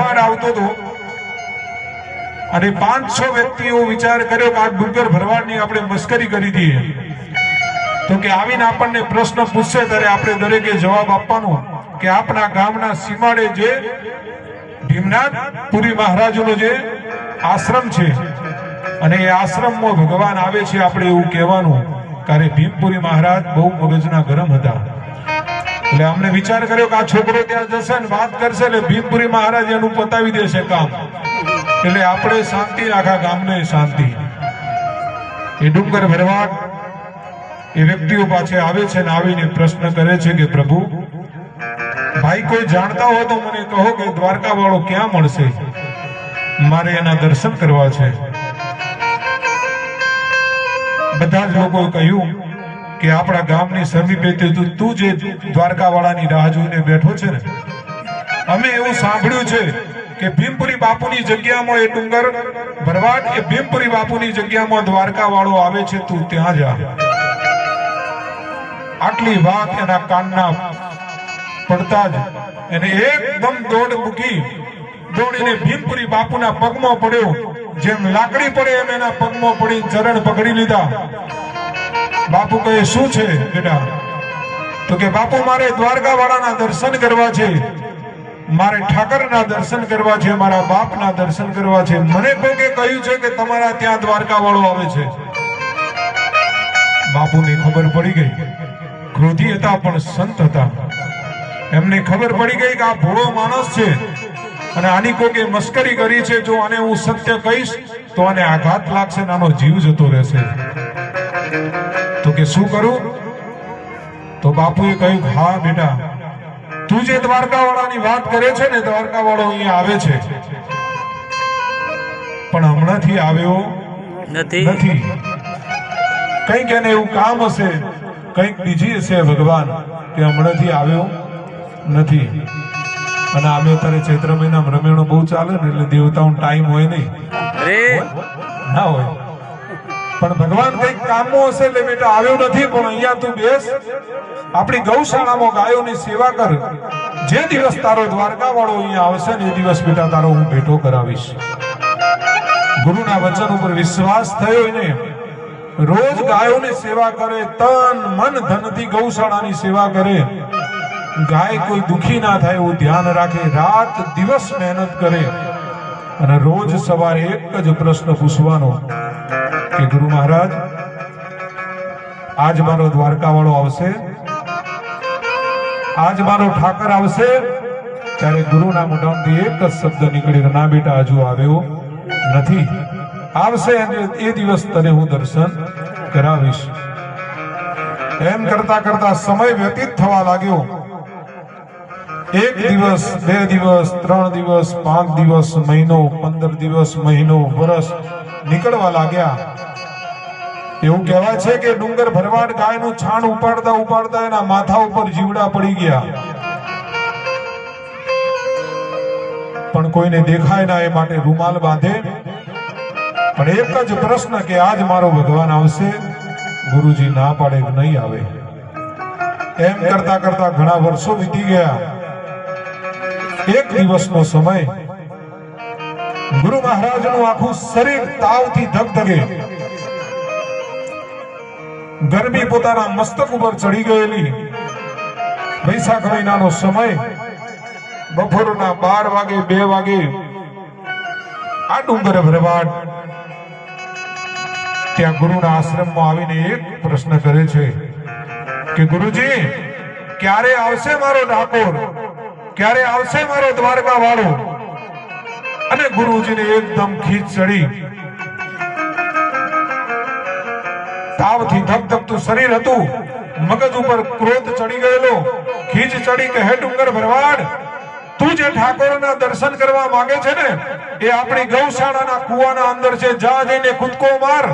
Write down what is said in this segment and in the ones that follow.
ભરવાડ આવતો હતો અને 500 વ્યક્તિઓ વિચાર કર્યો કે આ ડુંગર ભરવાડની આપણે મસ્કરી કરી દઈએ, તો કે આવીને આપણને પ્રશ્ન પૂછશે ત્યારે આપણે દરેકે જવાબ આપવાનો કે આપણા ગામના સીમાડે જે ભીમનાથપુરી મહારાજનો જે આશ્રમ છે અને એ આશ્રમમાં ભગવાન આવે છે, આપણે એવું કહેવાનું. કારણ ભીમપુરી મહારાજ બહુ મગજના ગરમ હતા, એટલે અમને વિચાર કર્યો કે આ છોકરો ત્યાં જશે ને વાત કરશે એટલે ભીમપુરી મહારાજ એનું પતાવી દેશે કામ, એટલે આપણે શાંતિ, આખા ગામને શાંતિ. એ ડુંગર ભરવાડ એ વ્યક્તિઓ પાસે આવે છે ને આવીને પ્રશ્ન કરે છે કે પ્રભુ, ભાઈ કોઈ જાણતા હોય તો મને કહો કે દ્વારકા વાળો ક્યાં મળશે, મારે એના દર્શન કરવા છે. બધા જ લોકોએ કહ્યું કે આપણા ગામની સમીપે તું જે દ્વારકા વાળાની રાહ જોઈને બેઠો છે ને, અમે એવું સાંભળ્યું છે કે ભીમપુરી બાપુની જગ્યામાં એ ડુંગર ભરવાડ એ ભીમપુરી બાપુની જગ્યામાં દ્વારકા વાળો આવે છે, તું ત્યાં જા. આટલી વાત એના કાનના પડતા જ એને એકદમ દોડ મૂકી દોડીને ભીમપુરી બાપુના પગમાં પડ્યો. જેમ લાકડી પડે એમ એના પગમાં પડી ચરણ પકડી લીધા. બાપુ કહે શું છે બેટા? તો કે બાપુ મારે દ્વારકા વાળાના દર્શન કરવા છે, મારે ઠાકરના દર્શન કરવા છે, મારા બાપના દર્શન કરવા છે. મને કોકે કહ્યું છે કે તમારા ત્યાં દ્વારકા વાળો આવે છે. બાપુને ખબર પડી ગઈ, ક્રોધી હતા પણ સંત હતા. એમને ખબર પડી ગઈ કે આ ભોળો માણસ છે અને આની કોકે મસ્કરી કરી છે, જો આને હું સત્ય કહીશ તો આને આઘાત લાગશે, આનો જીવ જતો રહેશે. તો કે શું કરું? તો બાપુએ કહ્યું હા બેટા, તું જે દ્વારકા વાળાની વાત કરે છે ને, દ્વારકા વાળો અહીંયા આવે છે, પણ હમણાંથી આવ્યો નથી. કંઈક એને એવું કામ હશે, કંઈક બીજી હશે ભગવાન કે હમણાંથી આવ્યો નથી. અને અમે અત્યારે ચૈત્ર મહિનામાં રમેણો બહુ ચાલે ને, એટલે દેવતાઓનો ટાઈમ હોય નહીં, ના હોય. પણ ભગવાન કઈક કામમાં હશે એટલે બેટા આવ્યો નથી. પણ અહીંયા તું બેસ, આપણી ગૌશાળામાં ગાયોની સેવા કર. જે દિવસ તારો દ્વારકા વાળો અહીંયા આવશે ને એ દિવસ બેટા તારો હું ભેટો કરાવીશ. ગુરુના વચન ઉપર વિશ્વાસ થયો ને, રોજ ગાયોની સેવા કરે, તન મન ધનથી ગૌશાળાની સેવા કરે, ગાય કોઈ દુખી ના થાય એવું ધ્યાન રાખે, રાત દિવસ મહેનત કરે. અને રોજ સવારે એક જ પ્રશ્ન પૂછવાનો કે ગુરુ મહારાજ આજ મારો દ્વારકા વાળો આવશે, આજ મારો ઠાકર આવશે. ત્યારે ગુરુના મોઢામાંથી એક જ શબ્દ નીકળ્યો, ના બેટા હજુ આવ્યો નથી, આવશે એ દિવસ તને હું દર્શન કરાવીશ. એમ કરતા કરતા સમય વ્યતીત થવા લાગ્યો. 1 દિવસ 2 દિવસ 3 દિવસ 5 દિવસ મહિનો 15 દિવસ મહિનો વર્ષ નીકળવા લાગ્યા. એવું કહેવાય છે કે ડુંગર ભરવાડ ગાયનું છાણ ઉપાડતા ઉપાડતા એના માથા ઉપર જીવડા પડી ગયા, પણ કોઈને દેખાય ના એ માટે રૂમાલ બાંધે. પણ એક જ પ્રશ્ન કે આજ મારો ભગવાન આવશે, ગુરુજી ના પાડે કે નહીં આવે. એમ કરતા કરતા ઘણા વર્ષો વીતી ગયા. એક દિવસનો સમય, ગુરુ મહારાજનું આખું શરીર તાવથી ધગધગે, ગરમી પોતાના મસ્તક ઉપર ચડી ગયેલી. વૈશાખ મહિનાનો સમય, બપોરના 12 વાગે 2 વાગે આ ડુંગર ભરવાડ ત્યાં ગુરુના આશ્રમમાં આવીને એક પ્રશ્ન કરે છે કે ગુરુજી ક્યારે આવશે મારો ઠાકોર, ક્યારે આવશે મારો દ્વારકા વાળો? અને ગુરુજીને એકદમ ખીચ ચડી, તાવથી ધગધગતું શરીર હતું, મગજ ઉપર ક્રોધ ચડી ગયેલો, ખીચ ચડી કે હે ડુંગર ભરવાડ, તું જે ઠાકોરના દર્શન કરવા માંગે છે ને એ આપણી ગૌશાળાના કુવાના અંદર છે, જા જઈને કૂદકો માર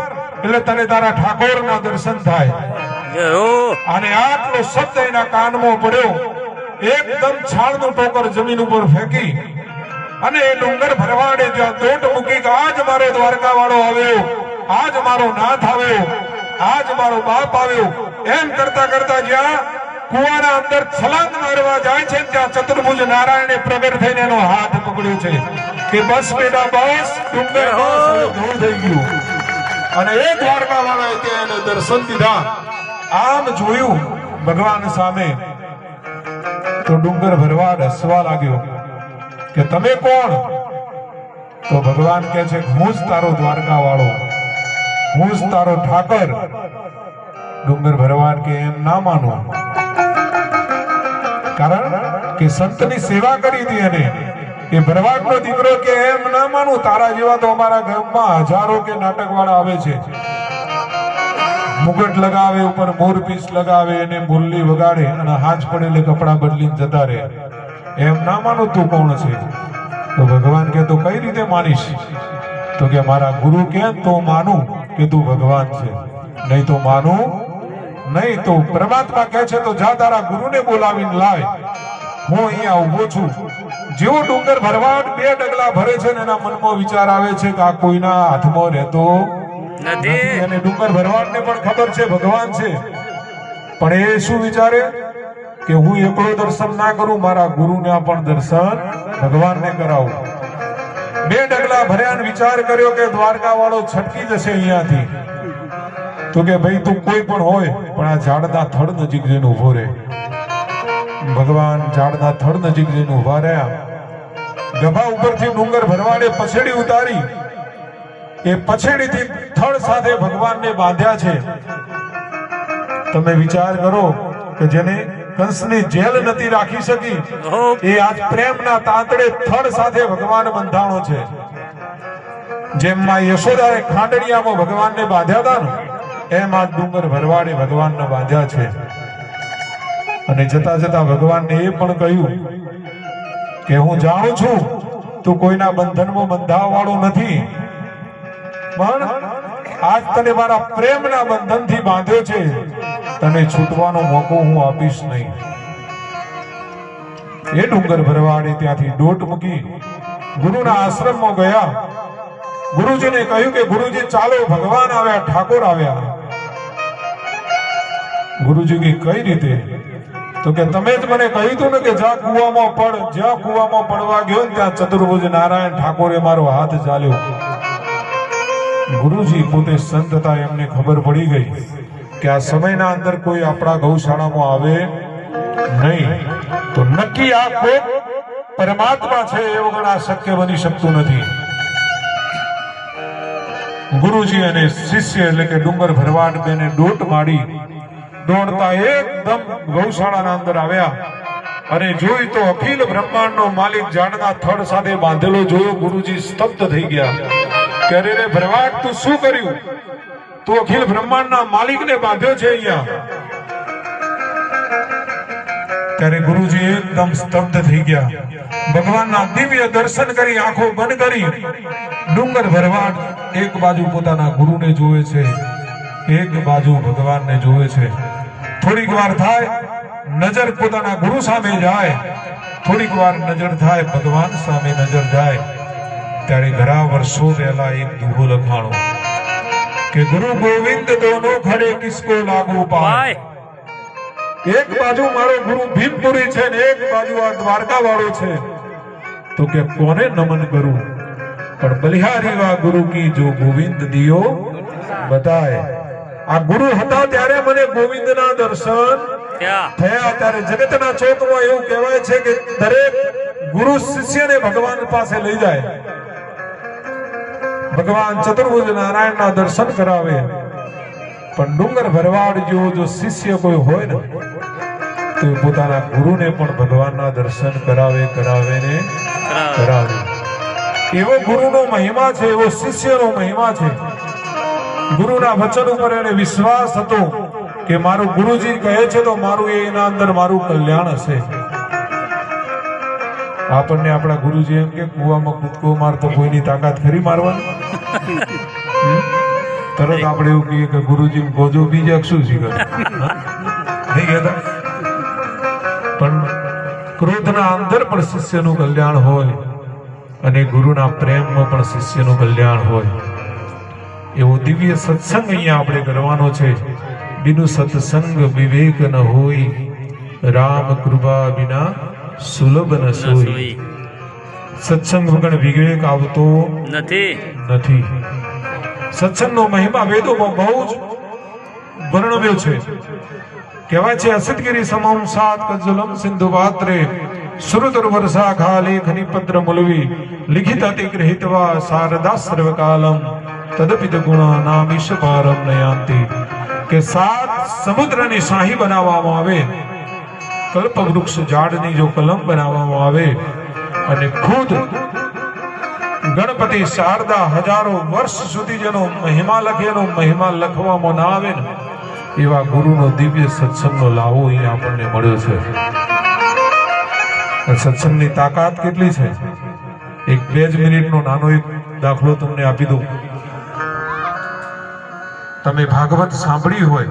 એટલે તને તારા ઠાકોરના દર્શન થાય. અને આટલો શબ્દ એના કાનમાં પડ્યો. એકદમ છાણનું ટોકર જમીન ઉપર ફેંકી અને એ ડુંગર ભરવાડે જ્યાં દોટ મૂકી કે આજ મારો દ્વારકા વાળો આવ્યો, આજ મારો નાથ આવ્યો, આજ મારો બાપ આવ્યો. એમ કરતા કરતા જ્યાં કુવાના અંદર છલાંગ મારવા જાય છે ત્યાં ચતુર્ભુજ નારાયણે પ્રગટ થઈને એનો હાથ સાંભળ્યું છે કે બસ બેટા બસ ડુંગર ધૂળ થઈ ગયું. અને એ દ્વારકા વાળાએ તેને દર્શન દીધા. આમ જોયું ભગવાન સામે તો ડુંગર ભરવાડ હસવા લાગ્યો કે તમે કોણ? તો ભગવાન કહે છે હું જ તારો દ્વારકા વાળો, હું જ તારો ઠાકર. ડુંગર ભરવાડ કે એમ ના માનો, કારણ કે સંતની સેવા કરી હતી અને એ ભરવાડનો દીકરો કે એમ ના માનું, તારા જેવા તો અમારા ગામમાં હજારો કે નાટક વાળા આવે છે, મુગટ લગાવે, ઉપર મોરપીસ લગાવે અને મુરલી વગાડે અને હાથ પડેલે કપડા બદલીને જતા રહે. એમ ના માનું, તું કોણ છે? તો ભગવાન કે તો કઈ રીતે માનીશ? તો કે મારા ગુરુ કે તો માનું કે તું ભગવાન છે, નહીં તો માનું નહીં. તો પરમાત્મા કહે છે તો જા તારા ગુરુને બોલાવીને લાય, હું અહીંયા ઉભો છું. જેવો ડુંગર ભરવાડ 2 ડગલા ભરે છે ને એના મનમાં વિચાર આવે છે કે આ કોઈના હાથમાં રહેતો નથી. અને ડુંગર ભરવાડને પણ ખબર છે ભગવાન છે, પણ એ શું વિચારે કે હું એકલો દર્શન ના કરું, મારા ગુરુને પણ દર્શન ભગવાનને કરાવું. 2 ડગલા ભર્યા વિચાર કર્યો કે દ્વારકા વાળો છટકી જશે અહીંયાથી. તો કે ભાઈ તું કોઈ પણ હોય પણ આ ઝાડના થડ નજીક જઈને ઉભો રહે. ભગવાન ઝાડના થડ નજીક જઈને ઉભા રહ્યા. ગભા ઉપરથી ડુંગર ભરવાડે પછેડી ઉતારી. એ પછેડીથી થડ સાથે ભગવાનને બાંધ્યા છે. તમે વિચાર કરો કે જેને કંસની જેલ નથી રાખી શકી એ આજ પ્રેમના તાંતડે થડ સાથે ભગવાન બંધાણો છે. જેમ માં યશોદાએ ખાંડડિયામાં ભગવાનને બાંધ્યા હતા ને, એમ આ ડુંગર ભરવાડે ભગવાનને બાંધ્યા છે. અને જતા જતા ભગવાનને એ પણ કહ્યું કે હું જાણું છું તું કોઈના બંધનમાં બંધાવા વાળો નથી, પણ આજ તને મારા પ્રેમના બંધનથી બાંધ્યો છે, તને છૂટવાનો મોકો હું આપીશ નહીં. એ ડુંગર ભરવાડે ત્યાંથી દોટ મૂકી ગુરુના આશ્રમમાં ગયા. ગુરુજીને કહ્યું કે ગુરુજી ચાલો, ભગવાન આવ્યા, ઠાકોર આવ્યા. ગુરુજી કે કઈ રીતે? તો કે તમે જ મને કહ્યું હતું ને કે જ્યાં કુવામાં પડ, જ્યાં કુવામાં પડવા ગયો ને ત્યાં ચતુર્ભુજ નારાયણ ઠાકોરે મારો હાથ ચાલ્યો. ગુરુજી પોતે સંત હતા, એમને ખબર પડી ગઈ કે આ સમયના અંદર કોઈ આપણા ગૌશાળામાં આવે નહીં, તો નક્કી આ કોઈ પરમાત્મા છે, એ વગર આ શક્ય બની શકતું નથી. ગુરુજી અને શિષ્ય એટલે કે ડુંગર ભરવાડ બેને દોટ માડી દોડતા એકદમ ગૌશાળાના અંદર આવ્યા અને જોઈ તો અખિલ બ્રહ્માંડનો માલિક ઝાડના થડ સાથે બાંધેલો જોયો. ગુરુજી સ્તબ્ધ થઈ ગયા કે અરે રે ભરવાડ, તું શું કર્યું? તું અખિલ બ્રહ્માંડના માલિકને બાંધ્યો છે અહીંયા. ત્યારે ગુરુજી એકદમ સ્તબ્ધ થઈ ગયા. ભગવાનના દિવ્ય દર્શન કરી આંખો બંધ કરી ડુંગર ભરવાડ એક બાજુ પોતાના ગુરુને જોવે છે, એક બાજુ ભગવાનને જોવે છે. થોડીક વાર થાય નજર પોતાના ગુરુ સામે જાય, થોડીક વાર નજર થાય ભગવાન સામે નજર જાય. ત્યારે ઘણા વર્ષો પહેલા એક દુહો લખાણો કે ગુરુ ગોવિંદ દોનો ખડે કિસકો લાગુ પાય. એક બાજુ મારો ગુરુ ભીમપુરી છે ને એક બાજુ આ દ્વારકા વાળો છે, તો કે કોને નમન કરું? પણ બલિહારી વા ગુરુ કી જો ગોવિંદ દિયો બતાય. આ ગુરુ હતા ત્યારે મને ગોવિંદના દર્શન થયા. ત્યારે જગતના ચોકમાં એવું કહેવાય છે કે દરેક ગુરુ શિષ્યને ભગવાન પાસે લઈ જાય, ભગવાન ચતુર્ભુજ નારાયણના દર્શન કરાવે. પણ ડુંગર ભરવાડ જેવો જો શિષ્ય કોઈ હોય ને તો પોતાના ગુરુને પણ ભગવાનના દર્શન કરાવે ને કરાવે. એવો ગુરુનો મહિમા છે, એવો શિષ્યનો મહિમા છે. ગુરુના વચન ઉપર એને વિશ્વાસ હતો કે મારું ગુરુજી કહે છે તો મારું એના અંદર મારું કલ્યાણ હશે. આપણને આપણા ગુરુજી એમ કે કુવામાં કૂદકો મારતો કોઈની તાકાત ખરી મારવાની? તરત આપણે એવું કહીએ કે ગુરુજી ગોજો બીજા શું શીખે નહીં કહેતા. પણ ક્રોધના અંદર પણ શિષ્યનું કલ્યાણ હોય અને ગુરુના પ્રેમમાં પણ શિષ્યનું કલ્યાણ હોય. એવો દિવ્ય સત્સંગ અહીંયા આપણે કરવાનો છે. બિનુ સત્સંગ વિવેક ન હોય, રામ કૃપા વિના સુલભ ન સોઈ. સત્સંગ વગર વિવેક આવતો નથી. સત્સંગનો મહિમા વેદોમાં બહુ જ વર્ણવ્યો છે. કહેવાય છે અસિતગીરી સમમ સાત કજ્જલમ સિંધુ પાત્રે સુરતર વર્ષા ખાલી ખની પત્ર મુલવી લિખિત અતિ ગૃહિતવા શારદા સર્વકાલમ તદપિત ગુણ નામીશ પારમ નયાંતિ. કે 7 સમુદ્રની શાહી બનાવવામાં આવે, કલ્પ વૃક્ષ ઝાડની જો કલમ બનાવવામાં આવે અને ખુદ ગણપતિ શારદા હજારો વર્ષ સુધી જેનો મહિમા લખે, એનો મહિમા લખવામાં ના આવે ને એવા ગુરુનો દિવ્ય સત્સંગનો લાવો અહીં આપણને મળ્યો છે. સત્સંગની તાકાત કેટલી છે? એક 2 મિનિટનો નાનો એક દાખલો તમને આપી દઉં. તમે ભાગવત સાંભળ્યું હોય